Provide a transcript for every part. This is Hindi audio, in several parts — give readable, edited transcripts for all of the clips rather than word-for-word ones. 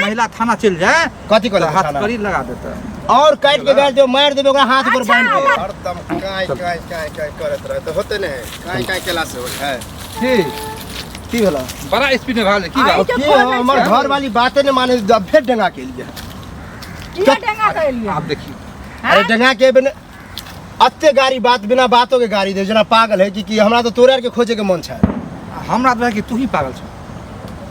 महिला थाना चल जाए कथी करे हथकड़ी लगा देता और काट के गाड़ दे मार देबे ओकरा हाथ पर बांध के हरदम काय करत रहे तो होते नहीं काय केला से होय है की होला बड़ा स्पीड में भाग की बात की हमर घर वाली बातें नहीं माने अब फिर डंगा के लिए किया डेंगा के लिए आप देखिए अरे डंगा के बिना अत्ते गाड़ी बात बिना बातों के गाड़ी दे जना पागल है कि हमरा तो तोरे के खोजे के मन छै हमरा तो कि तू ही पागल छ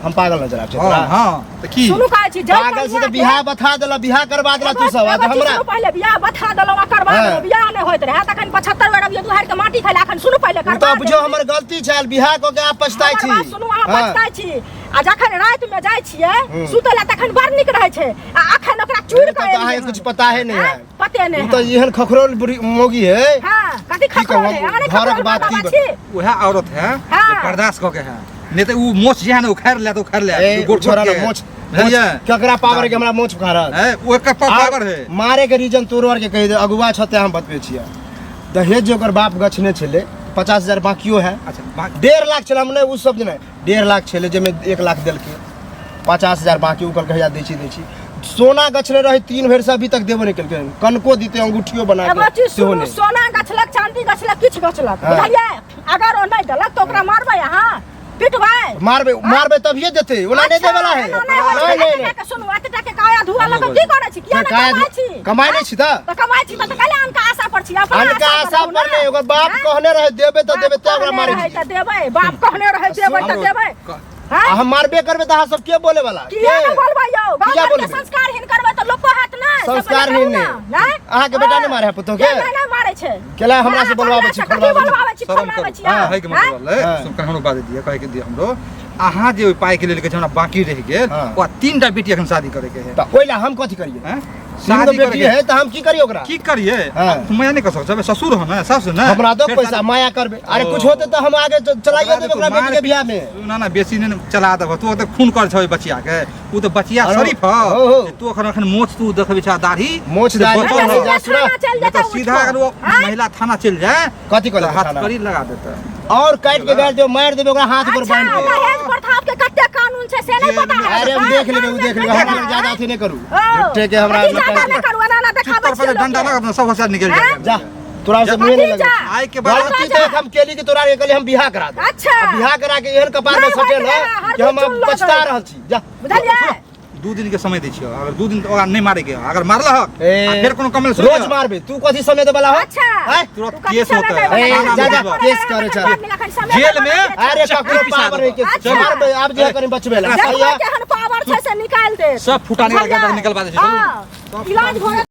हम पागल नजर आछे हां हां त की सुनु का छी पागल से तो बियाह बता देला बियाह करवा देला तू सब आज हमरा पहले बियाह बता देला करवा देला बियाह नहीं होइत रहे तखन 75 बेर अबियो दुहार के माटी खाइला अखन सुनु पहले करवा तो बुझो हमर गलती छै बियाह को के आप पछताई छी सुनु अहाँ पछताई छी आ जखन रात में जाय छिए सुतला तखन बड़ निक रहे छै आ अखन ओकरा चूर के अहाँ कुछ पता है नहीं है पते नहीं तू तो एहन खखरोल मोगी है हां कथि खखरोल है घर के बात की वह औरत है जो बर्दाश्त क के है नहीं तो वो मोछ जे है ना उखाड़ ले तो उखाड़ ले गोड़ छोड़ा ना मोछ भैया ककरा पावर के हमरा मोछ उखाड़ है वो का पावर है मारे के रीजन तोरवर के कह दे अगुआ छते हम बतबे छियै दहेज जो ओकर बाप गछने छले 50,000 बाकियो है अच्छा 1.5 लाख छले हमने उ सब नहीं 1.5 लाख छले जे में 1 लाख देल के 50,000 बाकी उ कल कहिया दै छी सोना गछले रहे 3 बेर से अभी तक देबो नहीं केलके कनको दीते अंगूठियो बना के सेहो नहीं सोना गछलक चांदी गछलक किछ गछलक बुझलिए अगर ओ नहीं देलक तो ओकरा मारबै अहाँ पिटबै मारबै तभिए देते ओना नहीं दे वाला है नहीं नहीं सुनु एतटा के काया धुआ लग की करे छी किया नहीं कमाई छी कमाई नहीं छी त कमाई छी त काले अनका आशा पर छी अपन अनका आशा पर नहीं ओकर बाप कहने रहे देबे त देबे त ओकरा मारे त देबै बाप कहने रहे देबै त देबै हम मारबे करबे त सब के बोले वाला किया न बोलबै यौ गांव के संस्कारहीन करबै त लोक को हाथ नहीं संस्कारहीन नहीं अहाँ के बेटा नहीं मारे है पुतो के नहीं मारे छै केला हमरा से बोलवाबे छी बोलवाबे छी हां है के मतलब है सब कहनो बात दिया कहे के दिया हमरो अहाँ जे पाई के लेल के हमरा बाकी रह गेल ओ 3टा बेटी अखन शादी करे के है त ओइला हम कथि करिए हैं शादी बेटी है त हम की करिए ओकरा की करिए तुम माया नहीं कर सकते ससुर हो ना सास ना हमरा दो पैसा माया करबे अरे कुछ होते त हम आगे चलाइए देबे ओकरा बेटी के बियाह में ना ना बेसी नहीं चला देबो तू त खून कर छै बचिया के उ त बचिया शरीफ ह तू अखन मोछ तू देखबे छ दाढ़ी मोछ दाढ़ी जा सुरा सीधा अगर वो महिला थाना चल जाए कथि करे हथकड़ी लगा देता और काट के गाड़ दे मार देबे ओकरा हाथ पर बांध के दहेज प्रथा के कते कानून छै से नहीं पता है अरे देख लेबे हम ज्यादा अथी नहीं करू ठीक है हमरा नहीं करू ना देखाबे पर डंडा लगा सब होशियार निकल जाए जा तोरा से मुंह नहीं लगे आय के बाद गलती तो हम केली कि तोरा के हम बियाह करा दे अच्छा बियाह करा के एहन कपार में सटेल कि हम पछता रहल छी जा बुझलिए 2 दिन के समय दै छियो अगर 2 दिन ओकरा नहीं मारे के अगर मारलहक फिर कोनो कमल सुन रोज मारबे तू कथि समय दे वाला हो अच्छा तुरंत केस होता है जा जा केस करे चल जेल में अरे ककरो पावर है के मारबे आप जे करी बचबे ला केहन पावर छै से निकाल दे सब फुटाने लगा निकलवा दे हां इलाज हो